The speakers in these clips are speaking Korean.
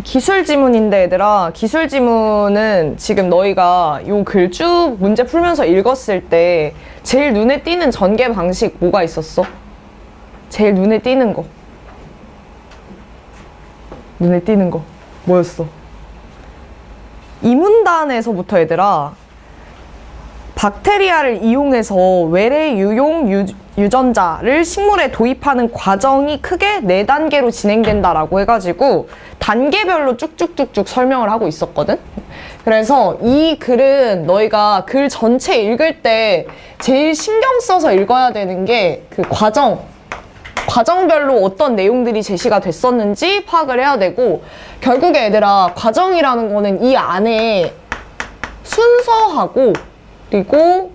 기술 지문인데 얘들아, 기술 지문은 지금 너희가 요 글 쭉 문제 풀면서 읽었을 때 제일 눈에 띄는 전개 방식 뭐가 있었어? 제일 눈에 띄는 거. 눈에 띄는 거 뭐였어? 이 문단에서부터 얘들아, 박테리아를 이용해서 외래 유용 유전자를 식물에 도입하는 과정이 크게 4단계로 진행된다라고 해가지고 단계별로 쭉쭉쭉쭉 설명을 하고 있었거든? 그래서 이 글은 너희가 글 전체 읽을 때 제일 신경 써서 읽어야 되는 게 그 과정별로 어떤 내용들이 제시가 됐었는지 파악을 해야 되고, 결국에 얘들아, 과정이라는 거는 이 안에 순서하고 그리고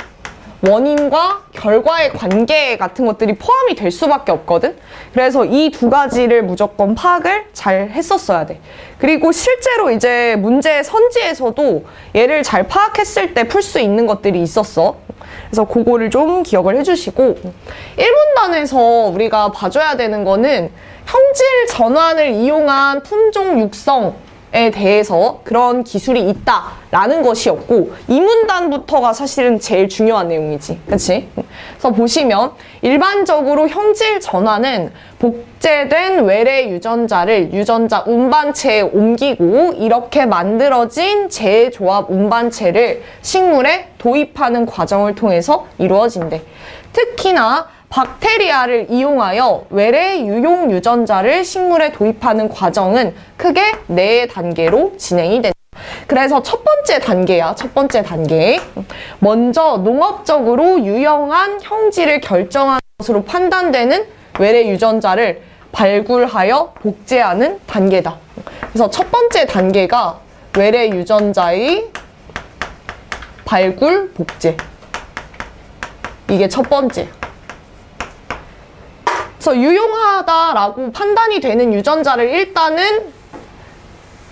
원인과 결과의 관계 같은 것들이 포함이 될 수밖에 없거든? 그래서 이 두 가지를 무조건 파악을 잘 했었어야 돼. 그리고 실제로 이제 문제 선지에서도 얘를 잘 파악했을 때 풀 수 있는 것들이 있었어. 그래서 그거를 좀 기억을 해주시고, 1문단에서 우리가 봐줘야 되는 거는 형질 전환을 이용한 품종 육성에 대해서 그런 기술이 있다라는 것이었고, 이 문단부터가 사실은 제일 중요한 내용이지. 그치? 그래서 보시면 일반적으로 형질 전환은 복제된 외래 유전자를 유전자 운반체에 옮기고 이렇게 만들어진 재조합 운반체를 식물에 도입하는 과정을 통해서 이루어진대. 특히나 박테리아를 이용하여 외래 유용 유전자를 식물에 도입하는 과정은 크게 4단계로 진행이 된다. 그래서 첫 번째 단계야, 첫 번째 단계. 먼저 농업적으로 유용한 형질을 결정하는 것으로 판단되는 외래 유전자를 발굴하여 복제하는 단계다. 그래서 첫 번째 단계가 외래 유전자의 발굴, 복제. 이게 첫 번째. 그래서 유용하다라고 판단이 되는 유전자를 일단은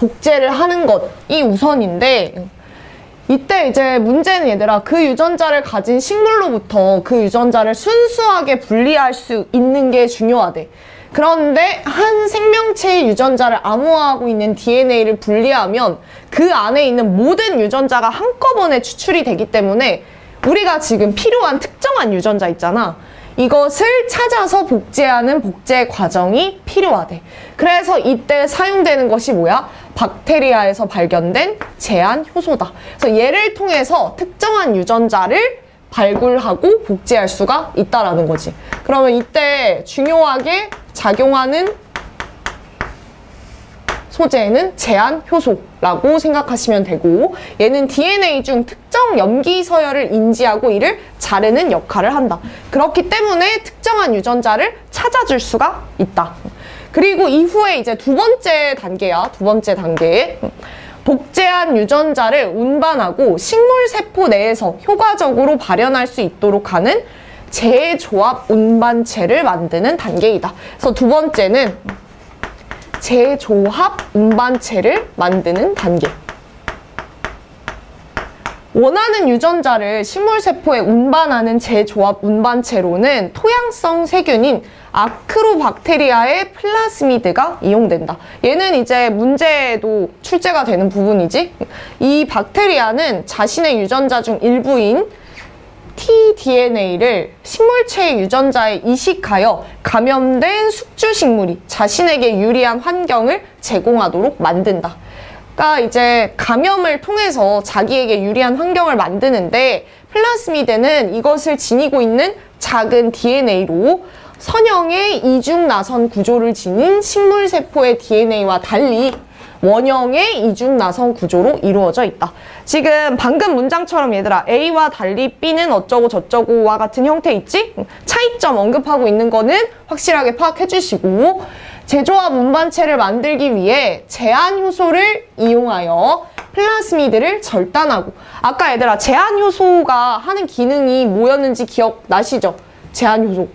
복제를 하는 것이 우선인데, 이때 이제 문제는 얘들아, 그 유전자를 가진 식물로부터 그 유전자를 순수하게 분리할 수 있는 게 중요하대. 그런데 한 생명체의 유전자를 암호화하고 있는 DNA를 분리하면 그 안에 있는 모든 유전자가 한꺼번에 추출이 되기 때문에 우리가 지금 필요한 특정한 유전자 있잖아. 이것을 찾아서 복제하는 복제 과정이 필요하대. 그래서 이때 사용되는 것이 뭐야? 박테리아에서 발견된 제한 효소다. 그래서 얘를 통해서 특정한 유전자를 발굴하고 복제할 수가 있다라는 거지. 그러면 이때 중요하게 작용하는 소재는 제한 효소라고 생각하시면 되고, 얘는 DNA 중 특정 염기 서열을 인지하고 이를 자르는 역할을 한다. 그렇기 때문에 특정한 유전자를 찾아줄 수가 있다. 그리고 이후에 이제 두 번째 단계야. 두 번째 단계에 복제한 유전자를 운반하고 식물 세포 내에서 효과적으로 발현할 수 있도록 하는 재조합 운반체를 만드는 단계이다. 그래서 두 번째는 재조합 운반체를 만드는 단계. 원하는 유전자를 식물세포에 운반하는 재조합 운반체로는 토양성 세균인 아크로박테리아의 플라스미드가 이용된다. 얘는 이제 문제에도 출제가 되는 부분이지. 이 박테리아는 자신의 유전자 중 일부인 tDNA를 식물체의 유전자에 이식하여 감염된 숙주식물이 자신에게 유리한 환경을 제공하도록 만든다. 그러니까 이제 감염을 통해서 자기에게 유리한 환경을 만드는데, 플라스미드는 이것을 지니고 있는 작은 DNA로 선형의 이중나선 구조를 지닌 식물세포의 DNA와 달리 원형의 이중나선 구조로 이루어져 있다. 지금 방금 문장처럼 얘들아, A와 달리 B는 어쩌고 저쩌고와 같은 형태 있지? 차이점 언급하고 있는 거는 확실하게 파악해 주시고, 제조합 운반체를 만들기 위해 제한 효소를 이용하여 플라스미드를 절단하고, 아까 얘들아 제한 효소가 하는 기능이 뭐였는지 기억나시죠? 제한 효소.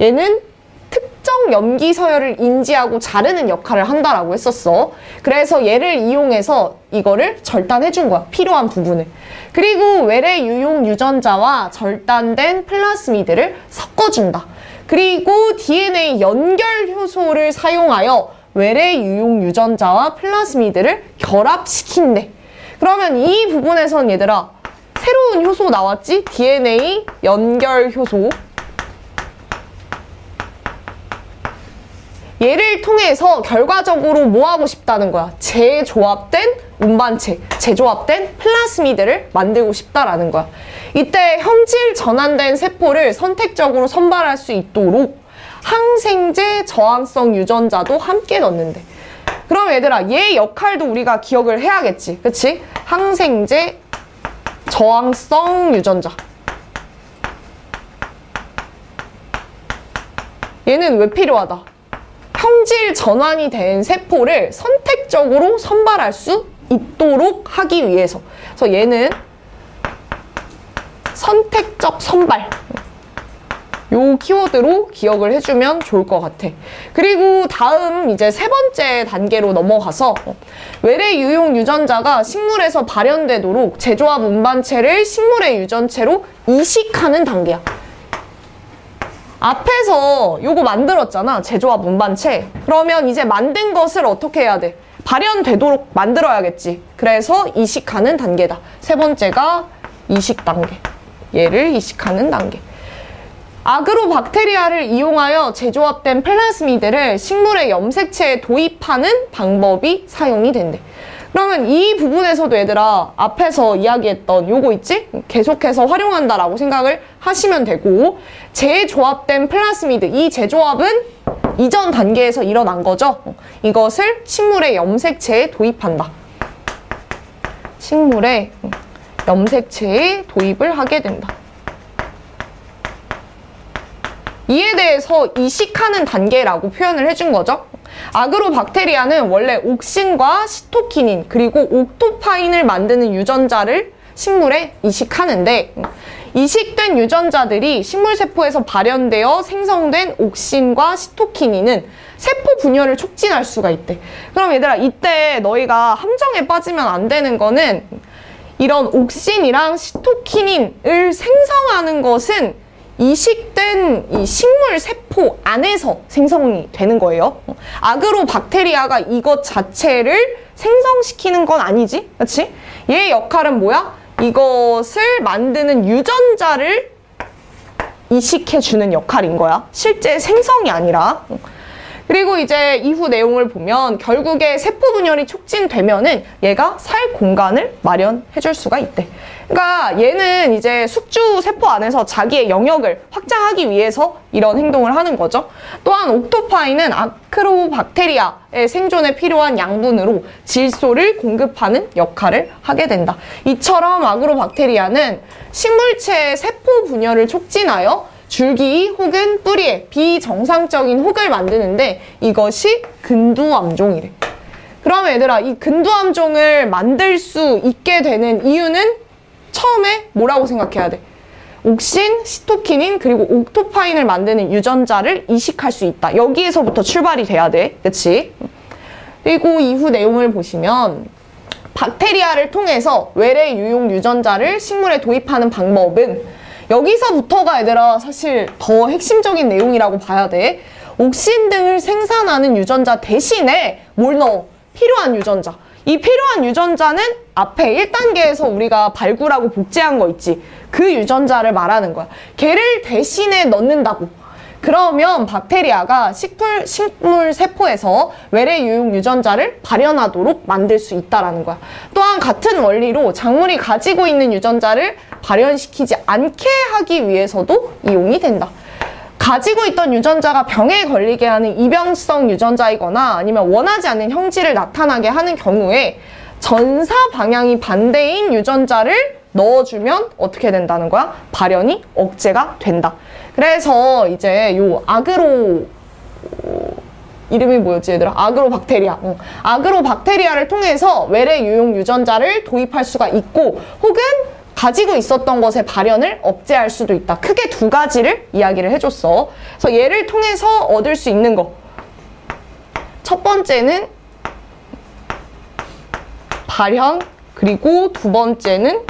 얘는 특정 염기 서열을 인지하고 자르는 역할을 한다라고 했었어. 그래서 얘를 이용해서 이거를 절단해 준 거야. 필요한 부분을. 그리고 외래 유용 유전자와 절단된 플라스미드를 섞어준다. 그리고 DNA 연결 효소를 사용하여 외래 유용 유전자와 플라스미드를 결합시킨대. 그러면 이 부분에선 얘들아 새로운 효소 나왔지? DNA 연결 효소. 얘를 통해서 결과적으로 뭐 하고 싶다는 거야? 재조합된 운반체, 재조합된 플라스미드를 만들고 싶다라는 거야. 이때 형질 전환된 세포를 선택적으로 선발할 수 있도록 항생제 저항성 유전자도 함께 넣는데. 그럼 얘들아 얘 역할도 우리가 기억을 해야겠지. 그치? 항생제 저항성 유전자. 얘는 왜 필요하다? 형질 전환이 된 세포를 선택적으로 선발할 수 있도록 하기 위해서. 그래서 얘는 선택적 선발. 요 키워드로 기억을 해주면 좋을 것 같아. 그리고 다음 이제 세 번째 단계로 넘어가서 외래 유용 유전자가 식물에서 발현되도록 제조합 운반체를 식물의 유전체로 이식하는 단계야. 앞에서 요거 만들었잖아. 제조합 운반체. 그러면 이제 만든 것을 어떻게 해야 돼? 발현되도록 만들어야겠지. 그래서 이식하는 단계다. 세 번째가 이식 단계. 얘를 이식하는 단계. 아그로박테리아를 이용하여 제조합된 플라스미드를 식물의 염색체에 도입하는 방법이 사용이 된대. 그러면 이 부분에서도 얘들아 앞에서 이야기했던 요거 있지? 계속해서 활용한다라고 생각을 하시면 되고, 재조합된 플라스미드, 이 재조합은 이전 단계에서 일어난 거죠. 이것을 식물의 염색체에 도입한다. 식물의 염색체에 도입을 하게 된다. 이에 대해서 이식하는 단계라고 표현을 해준 거죠. 아그로박테리아는 원래 옥신과 시토키닌 그리고 옥토파인을 만드는 유전자를 식물에 이식하는데, 이식된 유전자들이 식물세포에서 발현되어 생성된 옥신과 시토키닌은 세포 분열을 촉진할 수가 있대. 그럼 얘들아 이때 너희가 함정에 빠지면 안 되는 거는 이런 옥신이랑 시토키닌을 생성하는 것은 이식된 이 식물 세포 안에서 생성이 되는 거예요. 아그로박테리아가 이것 자체를 생성시키는 건 아니지, 그렇지? 얘의 역할은 뭐야? 이것을 만드는 유전자를 이식해주는 역할인 거야. 실제 생성이 아니라. 그리고 이제 이후 내용을 보면 결국에 세포 분열이 촉진되면은 얘가 살 공간을 마련해줄 수가 있대. 그러니까 얘는 이제 숙주 세포 안에서 자기의 영역을 확장하기 위해서 이런 행동을 하는 거죠. 또한 옥토파인은 아크로박테리아의 생존에 필요한 양분으로 질소를 공급하는 역할을 하게 된다. 이처럼 아그로박테리아는 식물체의 세포 분열을 촉진하여 줄기 혹은 뿌리에 비정상적인 혹을 만드는데 이것이 근두암종이래. 그러면 얘들아 이 근두암종을 만들 수 있게 되는 이유는 처음에 뭐라고 생각해야 돼? 옥신, 시토키닌 그리고 옥토파인을 만드는 유전자를 이식할 수 있다. 여기에서부터 출발이 돼야 돼. 그치? 그리고 이후 내용을 보시면 박테리아를 통해서 외래 유용 유전자를 식물에 도입하는 방법은 여기서부터가 얘들아 사실 더 핵심적인 내용이라고 봐야 돼. 옥신 등을 생산하는 유전자 대신에 뭘 넣어? 필요한 유전자. 이 필요한 유전자는 앞에 1단계에서 우리가 발굴하고 복제한 거 있지. 그 유전자를 말하는 거야. 걔를 대신에 넣는다고. 그러면 박테리아가 식물 세포에서 외래 유용 유전자를 발현하도록 만들 수 있다라는 거야. 또한 같은 원리로 작물이 가지고 있는 유전자를 발현시키지 않게 하기 위해서도 이용이 된다. 가지고 있던 유전자가 병에 걸리게 하는 이병성 유전자이거나 아니면 원하지 않는 형질을 나타나게 하는 경우에 전사 방향이 반대인 유전자를 넣어주면 어떻게 된다는 거야? 발현이 억제가 된다. 그래서 이제 요 이름이 뭐였지 얘들아? 아그로박테리아. 아그로박테리아를 통해서 외래 유용 유전자를 도입할 수가 있고 혹은 가지고 있었던 것의 발현을 억제할 수도 있다. 크게 두 가지를 이야기를 해줬어. 그래서 얘를 통해서 얻을 수 있는 거. 첫 번째는 발현, 그리고 두 번째는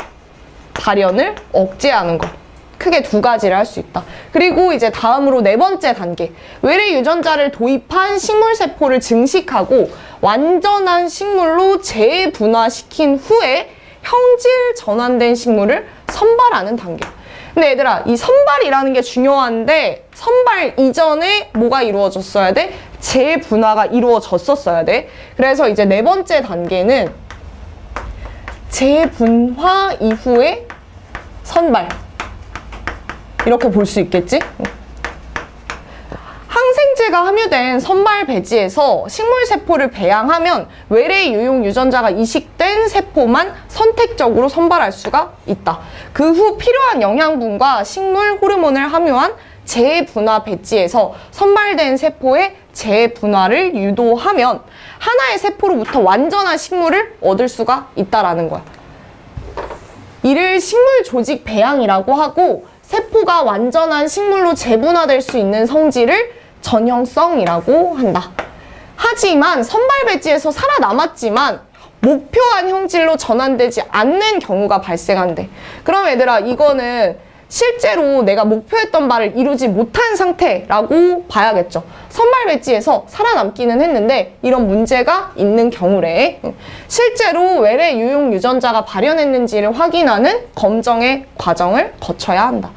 발현을 억제하는 거. 크게 두 가지를 할 수 있다. 그리고 이제 다음으로 네 번째 단계. 외래 유전자를 도입한 식물세포를 증식하고 완전한 식물로 재분화시킨 후에 형질 전환된 식물을 선발하는 단계. 근데 얘들아, 이 선발이라는 게 중요한데 선발 이전에 뭐가 이루어졌어야 돼? 재분화가 이루어졌었어야 돼. 그래서 이제 네 번째 단계는 재분화 이후에 선발. 이렇게 볼 수 있겠지? 항생제가 함유된 선발 배지에서 식물세포를 배양하면 외래 유용 유전자가 이식된 세포만 선택적으로 선발할 수가 있다. 그 후 필요한 영양분과 식물 호르몬을 함유한 재분화 배지에서 선발된 세포의 재분화를 유도하면 하나의 세포로부터 완전한 식물을 얻을 수가 있다라는 거야. 이를 식물 조직 배양이라고 하고 세포가 완전한 식물로 재분화될 수 있는 성질을 전형성이라고 한다. 하지만 선발 배지에서 살아남았지만 목표한 형질로 전환되지 않는 경우가 발생한대. 그럼 얘들아, 이거는 실제로 내가 목표했던 바를 이루지 못한 상태라고 봐야겠죠. 선발 배지에서 살아남기는 했는데 이런 문제가 있는 경우래. 실제로 외래 유용 유전자가 발현했는지를 확인하는 검정의 과정을 거쳐야 한다.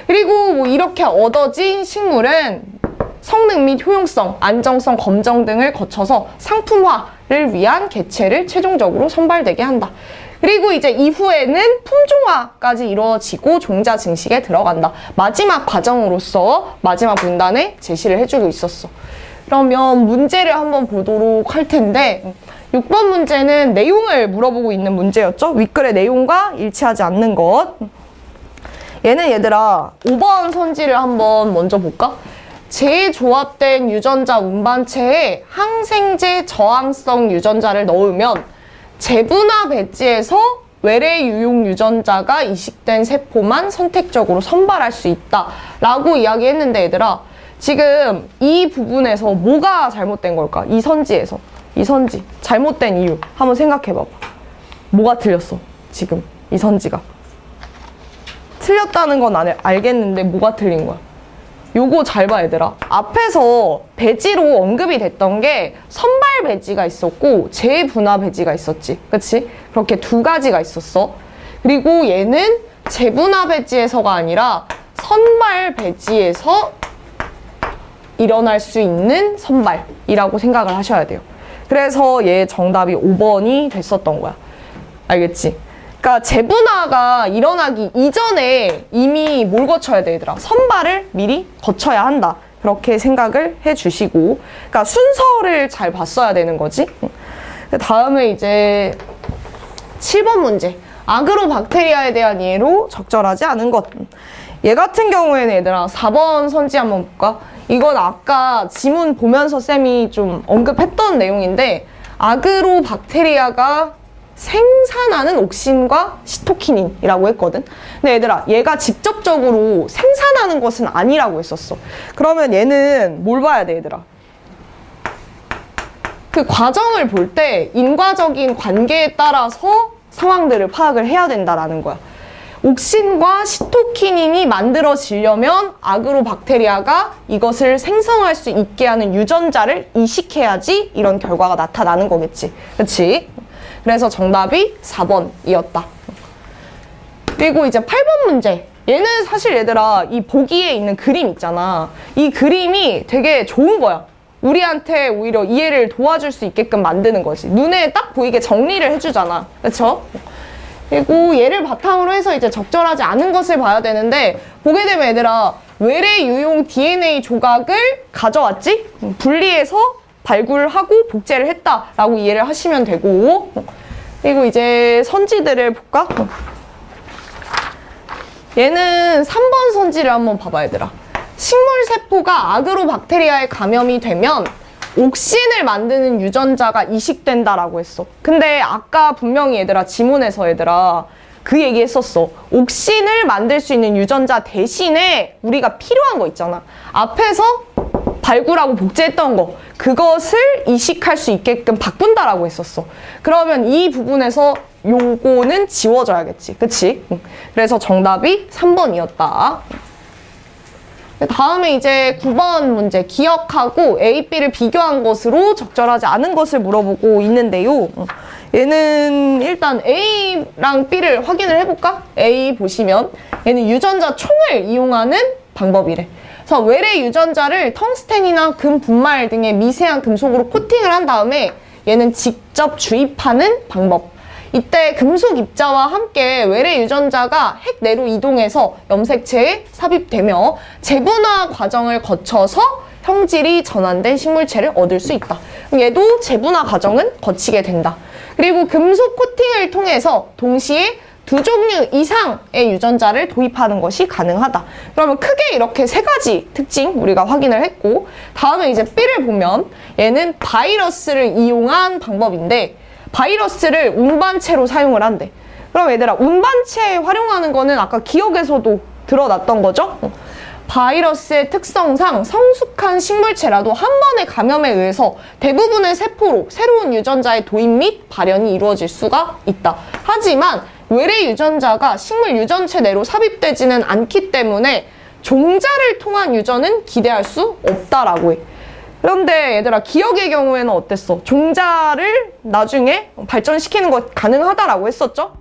그리고 뭐 이렇게 얻어진 식물은 성능 및 효용성, 안정성 검정 등을 거쳐서 상품화를 위한 개체를 최종적으로 선발되게 한다. 그리고 이제 이후에는 품종화까지 이루어지고 종자 증식에 들어간다. 마지막 과정으로서 마지막 문단에 제시를 해주고 있었어. 그러면 문제를 한번 보도록 할 텐데 6번 문제는 내용을 물어보고 있는 문제였죠. 윗글의 내용과 일치하지 않는 것. 얘는 얘들아 5번 선지를 한번 먼저 볼까? 재조합된 유전자 운반체에 항생제 저항성 유전자를 넣으면 재분화 배지에서 외래 유용 유전자가 이식된 세포만 선택적으로 선발할 수 있다라고 이야기했는데 얘들아, 지금 이 부분에서 뭐가 잘못된 걸까? 이 선지에서. 이 선지. 잘못된 이유. 한번 생각해봐봐. 뭐가 틀렸어? 지금 이 선지가. 틀렸다는 건 알겠는데 뭐가 틀린 거야? 요거 잘 봐 얘들아. 앞에서 배지로 언급이 됐던 게 선발 배지가 있었고 재분화 배지가 있었지. 그치? 그렇게 두 가지가 있었어. 그리고 얘는 재분화 배지에서가 아니라 선발 배지에서 일어날 수 있는 선발이라고 생각을 하셔야 돼요. 그래서 얘 정답이 5번이 됐었던 거야. 알겠지? 그러니까 재분화가 일어나기 이전에 이미 뭘 거쳐야 돼 얘들아? 선발을 미리 거쳐야 한다. 그렇게 생각을 해주시고, 그러니까 순서를 잘 봤어야 되는 거지. 다음에 이제 7번 문제. 아그로박테리아에 대한 이해로 적절하지 않은 것. 얘 같은 경우에는 얘들아 4번 선지 한번 볼까? 이건 아까 지문 보면서 쌤이 좀 언급했던 내용인데 아그로박테리아가 생산하는 옥신과 시토키닌이라고 했거든. 근데 얘들아 얘가 직접적으로 생산하는 것은 아니라고 했었어. 그러면 얘는 뭘 봐야 돼 얘들아? 그 과정을 볼 때 인과적인 관계에 따라서 상황들을 파악을 해야 된다라는 거야. 옥신과 시토키닌이 만들어지려면 아그로박테리아가 이것을 생성할 수 있게 하는 유전자를 이식해야지 이런 결과가 나타나는 거겠지. 그치? 그래서 정답이 4번이었다. 그리고 이제 8번 문제. 얘는 사실 얘들아 이 보기에 있는 그림 있잖아. 이 그림이 되게 좋은 거야. 우리한테 오히려 이해를 도와줄 수 있게끔 만드는 거지. 눈에 딱 보이게 정리를 해주잖아. 그쵸? 그리고 얘를 바탕으로 해서 이제 적절하지 않은 것을 봐야 되는데 보게 되면 얘들아 외래 유용 DNA 조각을 가져왔지? 분리해서 발굴하고 복제를 했다라고 이해를 하시면 되고, 그리고 이제 선지들을 볼까? 얘는 3번 선지를 한번 봐봐 얘들아. 식물세포가 아그로박테리아에 감염이 되면 옥신을 만드는 유전자가 이식된다라고 했어. 근데 아까 분명히 얘들아 지문에서 얘들아 그 얘기 했었어. 옥신을 만들 수 있는 유전자 대신에 우리가 필요한 거 있잖아. 앞에서 발굴하고 복제했던 거 그것을 이식할 수 있게끔 바꾼다라고 했었어. 그러면 이 부분에서 요거는 지워져야겠지. 그치? 그래서 정답이 3번이었다. 다음에 이제 9번 문제 기억하고 A, B를 비교한 것으로 적절하지 않은 것을 물어보고 있는데요. 얘는 일단 A랑 B를 확인을 해볼까? A 보시면 얘는 유전자 총을 이용하는 방법이래. 그래서 외래 유전자를 텅스텐이나 금 분말 등의 미세한 금속으로 코팅을 한 다음에 얘는 직접 주입하는 방법. 이때 금속 입자와 함께 외래 유전자가 핵 내로 이동해서 염색체에 삽입되며 재분화 과정을 거쳐서 형질이 전환된 식물체를 얻을 수 있다. 얘도 재분화 과정은 거치게 된다. 그리고 금속 코팅을 통해서 동시에 2종류 이상의 유전자를 도입하는 것이 가능하다. 그러면 크게 이렇게 3가지 특징 우리가 확인을 했고, 다음에 이제 B를 보면 얘는 바이러스를 이용한 방법인데 바이러스를 운반체로 사용을 한대. 그럼 얘들아 운반체 활용하는 거는 아까 기억에서도 드러났던 거죠? 바이러스의 특성상 성숙한 식물체라도 한 번의 감염에 의해서 대부분의 세포로 새로운 유전자의 도입 및 발현이 이루어질 수가 있다. 하지만 외래 유전자가 식물 유전체 내로 삽입되지는 않기 때문에 종자를 통한 유전은 기대할 수 없다라고 해. 그런데 얘들아 기억의 경우에는 어땠어? 종자를 나중에 발전시키는 것 가능하다라고 했었죠?